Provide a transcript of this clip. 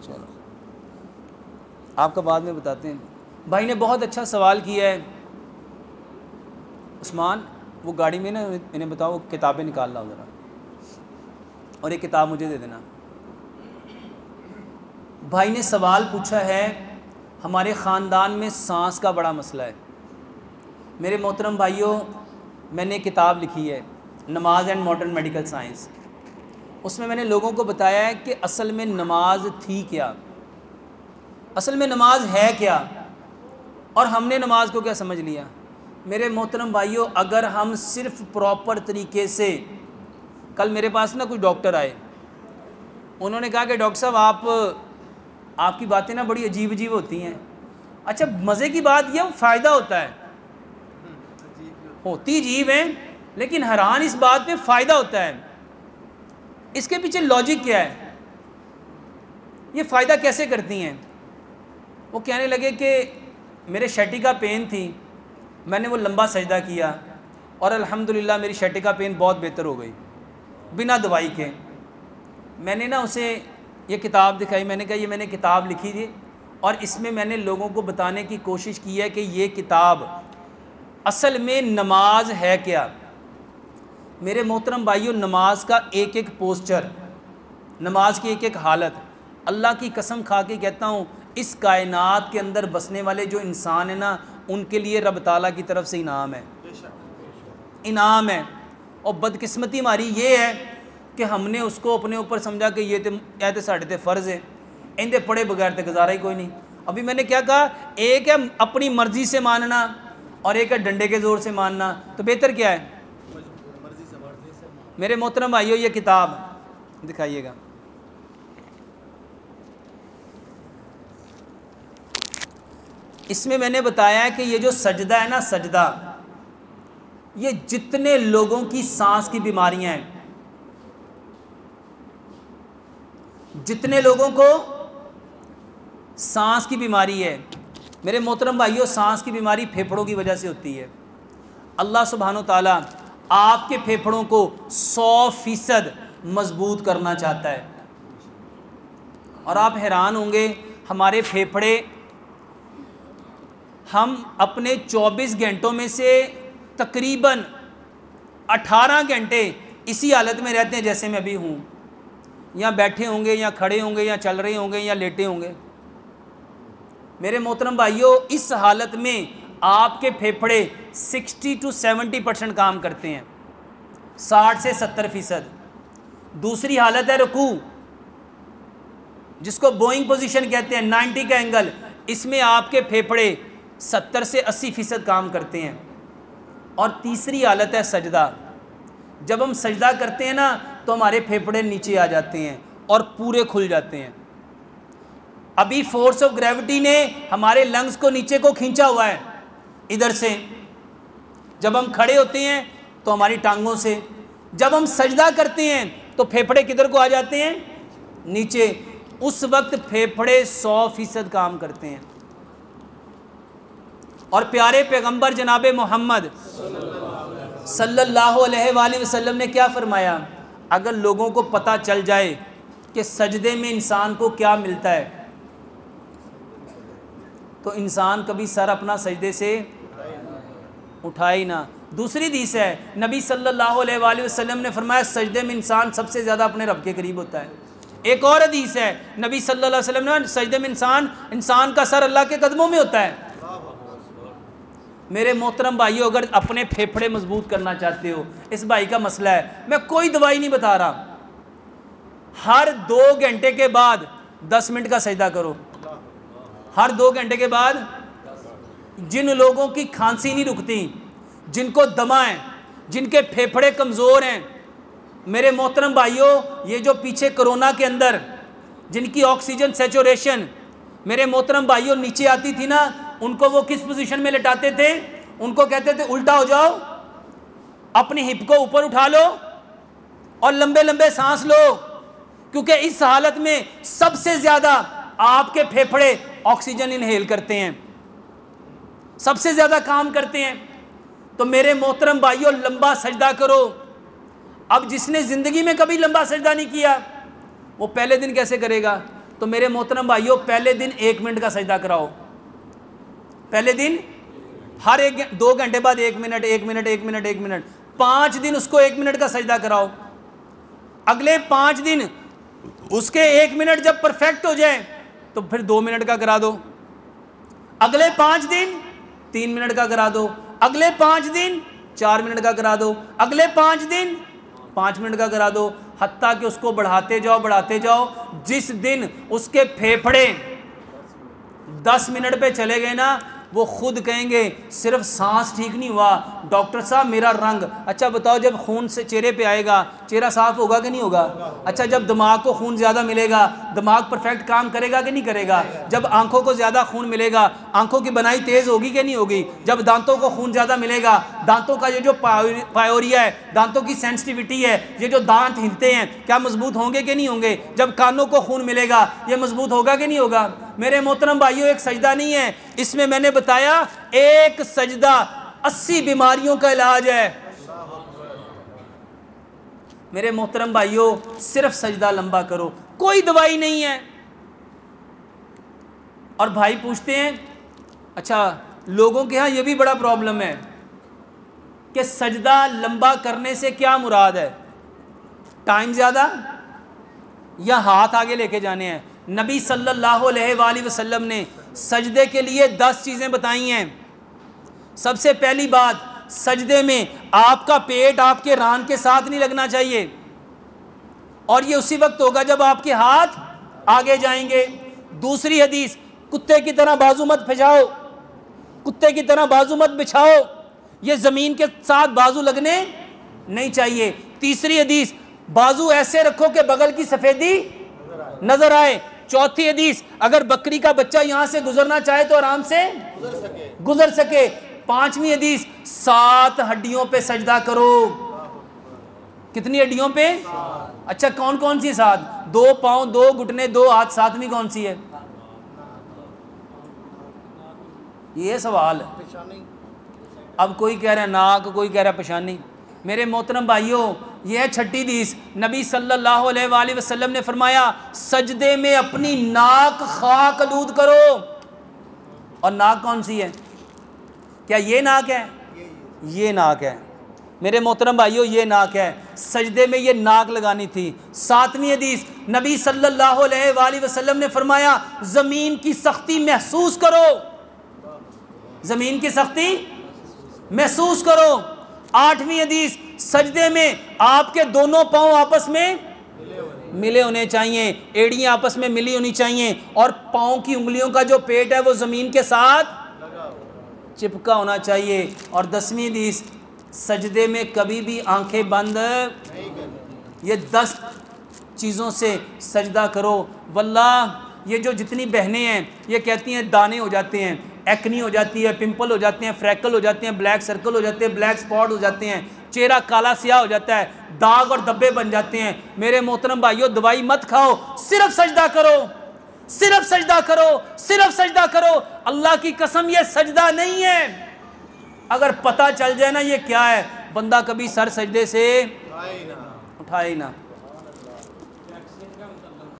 चलो आपका बाद में बताते हैं। भाई ने बहुत अच्छा सवाल किया है। उस्मान वो गाड़ी में ना इन्हें बताओ किताबें निकाल लाओ ज़रा, और एक किताब मुझे दे देना। भाई ने सवाल पूछा है, हमारे ख़ानदान में सांस का बड़ा मसला है। मेरे मोहतरम भाइयों, मैंने किताब लिखी है नमाज एंड मॉडर्न मेडिकल साइंस। उसमें मैंने लोगों को बताया है कि असल में नमाज थी क्या, असल में नमाज है क्या, और हमने नमाज को क्या समझ लिया। मेरे मोहतरम भाइयों, अगर हम सिर्फ प्रॉपर तरीके से, कल मेरे पास ना कुछ डॉक्टर आए, उन्होंने कहा कि डॉक्टर साहब आपकी बातें ना बड़ी अजीब अजीब होती हैं। अच्छा, मज़े की बात यह फ़ायदा होता है, होती अजीब है लेकिन हैरान इस बात में फ़ायदा होता है। इसके पीछे लॉजिक क्या है, ये फ़ायदा कैसे करती हैं। वो कहने लगे कि मेरे शैटिका पेन थी, मैंने वो लंबा सजदा किया और अल्हम्दुलिल्लाह मेरी शैटिका पेन बहुत बेहतर हो गई बिना दवाई के। मैंने ना उसे ये किताब दिखाई, मैंने कहा ये मैंने किताब लिखी थी और इसमें मैंने लोगों को बताने की कोशिश की है कि ये किताब असल में नमाज है क्या। मेरे मोहतरम भाइयों, नमाज का एक एक पोस्चर, नमाज की एक एक हालत, अल्लाह की कसम खा के कहता हूँ, इस कायनात के अंदर बसने वाले जो इंसान है ना, उनके लिए रब ताला की तरफ से इनाम है, इनाम है। और बदकिस्मती हमारी ये है कि हमने उसको अपने ऊपर समझा कि ये तो साढ़े ते फ़र्ज़ है, इनके पढ़े बगैर तो गुजारा ही कोई नहीं। अभी मैंने क्या कहा, एक है अपनी मर्ज़ी से मानना और एक है डंडे के ज़ोर से मानना, तो बेहतर क्या है। मेरे मोहतरम भाइयों, ये किताब दिखाइएगा। इसमें मैंने बताया है कि ये जो सजदा है ना, सजदा, ये जितने लोगों की सांस की बीमारियां हैं, जितने लोगों को सांस की बीमारी है, मेरे मोहतरम भाइयों, सांस की बीमारी फेफड़ों की वजह से होती है। अल्लाह सुब्हानो ताला आपके फेफड़ों को 100% मजबूत करना चाहता है। और आप हैरान होंगे, हमारे फेफड़े, हम अपने 24 घंटों में से तकरीबन 18 घंटे इसी हालत में रहते हैं जैसे मैं अभी हूँ, या बैठे होंगे या खड़े होंगे या चल रहे होंगे या लेटे होंगे। मेरे मोहतरम भाइयों, इस हालत में आपके फेफड़े 60 to 70% काम करते हैं, 60 से 70%। दूसरी हालत है रुकू, जिसको बोइंग पोजीशन कहते हैं, 90 का एंगल, इसमें आपके फेफड़े 70 से 80% काम करते हैं। और तीसरी हालत है सजदा। जब हम सजदा करते हैं ना, तो हमारे फेफड़े नीचे आ जाते हैं और पूरे खुल जाते हैं। अभी फोर्स ऑफ ग्रेविटी ने हमारे लंग्स को नीचे को खींचा हुआ है इधर से। जब हम खड़े होते हैं तो हमारी टांगों से, जब हम सजदा करते हैं तो फेफड़े किधर को आ जाते हैं, नीचे। उस वक्त फेफड़े 100% काम करते हैं। और प्यारे पैगंबर जनाब मोहम्मद सल्लल्लाहु अलैहि वसल्लम ने क्या फरमाया, अगर लोगों को पता चल जाए कि सजदे में इंसान को क्या मिलता है, तो इंसान कभी सर अपना सजदे से उठाए ही ना। दूसरी हदीस है, नबी सल्लल्लाहु अलैहि वसल्लम ने फरमाया, सजदे में इंसान सबसे ज़्यादा अपने रब के करीब होता है। एक और हदीस है, नबी सल्लल्लाहु अलैहि वसल्लम ने, सजदे में इंसान का सर अल्लाह के कदमों में होता है। मेरे मोहतरम भाइयों, अगर अपने फेफड़े मजबूत करना चाहते हो, इस भाई का मसला है, मैं कोई दवाई नहीं बता रहा, हर 2 घंटे के बाद 10 मिनट का सजदा करो। हर 2 घंटे के बाद। जिन लोगों की खांसी नहीं रुकती, जिनको दमा है, जिनके फेफड़े कमज़ोर हैं, मेरे मोहतरम भाइयों, ये जो पीछे कोरोना के अंदर जिनकी ऑक्सीजन सैचुरेशन, मेरे मोहतरम भाइयों, नीचे आती थी ना, उनको वो किस पोजीशन में लेटाते थे, उनको कहते थे उल्टा हो जाओ, अपनी हिप को ऊपर उठा लो और लंबे लंबे सांस लो, क्योंकि इस हालत में सबसे ज़्यादा आपके फेफड़े ऑक्सीजन इनहेल करते हैं, सबसे ज़्यादा काम करते हैं। तो मेरे मोहतरम भाइयों, लंबा सजदा करो। अब जिसने ज़िंदगी में कभी लंबा सजदा नहीं किया, वो पहले दिन कैसे करेगा। तो मेरे मोहतरम भाइयों पहले दिन 1 मिनट का सजदा कराओ, पहले दिन हर 2 घंटे बाद 1 मिनट 1 मिनट 1 मिनट 1 मिनट, 5 दिन उसको 1 मिनट का सजदा कराओ। अगले 5 दिन उसके 1 मिनट जब परफेक्ट हो जाए तो फिर 2 मिनट का करा दो, अगले 5 दिन 3 मिनट का करा दो, अगले 5 दिन 4 मिनट का करा दो, अगले 5 दिन 5 मिनट का करा दो, हत्ता कि उसको बढ़ाते जाओ। जिस दिन उसके फेफड़े 10 मिनट पे चले गए ना, वो खुद कहेंगे सिर्फ सांस ठीक नहीं हुआ, डॉक्टर साहब मेरा रंग। अच्छा बताओ, जब खून से चेहरे पे आएगा चेहरा साफ होगा कि नहीं होगा? अच्छा, जब दिमाग को खून ज़्यादा मिलेगा दिमाग परफेक्ट काम करेगा कि नहीं करेगा? जब आंखों को ज़्यादा खून मिलेगा आंखों की बनाई तेज़ होगी कि नहीं होगी? जब दांतों को खून ज़्यादा मिलेगा दांतों का ये जो पायोरिया है, दांतों की सेंसिटिविटी है, ये जो दांत हिलते हैं क्या मजबूत होंगे कि नहीं होंगे? जब कानों को खून मिलेगा ये मजबूत होगा कि नहीं होगा? मेरे मोहतरम भाइयों, एक सजदा नहीं है, इसमें मैंने बताया एक सजदा 80 बीमारियों का इलाज है। मेरे मोहतरम भाइयों, सिर्फ सजदा लंबा करो, कोई दवाई नहीं है। और भाई पूछते हैं, अच्छा लोगों के यहाँ ये भी बड़ा प्रॉब्लम है कि सजदा लंबा करने से क्या मुराद है? टाइम ज़्यादा या हाथ आगे लेके जाने हैं? नबी सल्लल्लाहु अलैहि वसल्लम ने सजदे के लिए 10 चीज़ें बताई हैं। सबसे पहली बात, सजदे में आपका पेट आपके रान के साथ नहीं लगना चाहिए, और ये उसी वक्त होगा जब आपके हाथ आगे जाएंगे। दूसरी हदीस, कुत्ते की तरह बाजू मत फैलाओ, कुत्ते की तरह बाजू मत बिछाओ, ये ज़मीन के साथ बाजू लगने नहीं चाहिए। तीसरी हदीस, बाजू ऐसे रखो कि बगल की सफ़ेदी नजर आए। चौथी हदीस, अगर बकरी का बच्चा यहां से गुजरना चाहे तो आराम से गुजर सके। पांचवी हदीस, 7 हड्डियों पे सजदा करो। कितनी हड्डियों पे? अच्छा, कौन कौन सी 7? 2 पांव, 2 घुटने, 2 हाथ, 7वीं कौन सी है? ये सवाल है। अब कोई कह रहा है नाक, कोई कह रहा है पेशानी। मेरे मोहतरम भाइयों, यह 6ठी हदीस, नबी सल्लल्लाहु अलैहि वसल्लम ने फरमाया सजदे में अपनी नाक खाक आलूद करो। और नाक कौन सी है? क्या ये नाक है? ये नाक है। मेरे मोहतरम भाइयों, ये नाक है, सजदे में ये नाक लगानी थी। 7वीं हदीस, नबी सल्लल्लाहु अलैहि वसल्लम ने फरमाया ज़मीन की सख्ती महसूस करो, ज़मीन की सख्ती महसूस करो। 8वीं हदीस, सजदे में आपके दोनों पांव आपस में मिले होने चाहिए, एड़ियां आपस में मिली होनी चाहिए, और पांव की उंगलियों का जो पेट है वो ज़मीन के साथ चिपका होना चाहिए। और 10वीं हदीस, सजदे में कभी भी आंखें बंद, ये 10 चीज़ों से सजदा करो। वल्लाह ये जो जितनी बहनें हैं ये कहती हैं दाने हो जाते हैं, एक्नी हो जाती है, पिंपल हो जाते हैं, फ्रैकल हो जाते हैं, ब्लैक सर्कल हो जाते हैं, ब्लैक स्पॉट हो जाते हैं, चेहरा काला स्याह हो जाता है, दाग और धब्बे बन जाते हैं। मेरे मोहतरम भाइयों, दवाई मत खाओ, सिर्फ सजदा करो, सिर्फ सजदा करो, सिर्फ सजदा करो। अल्लाह की कसम ये सजदा नहीं है। अगर पता चल जाए ना ये क्या है, बंदा कभी सर सजदे से उठाए ना।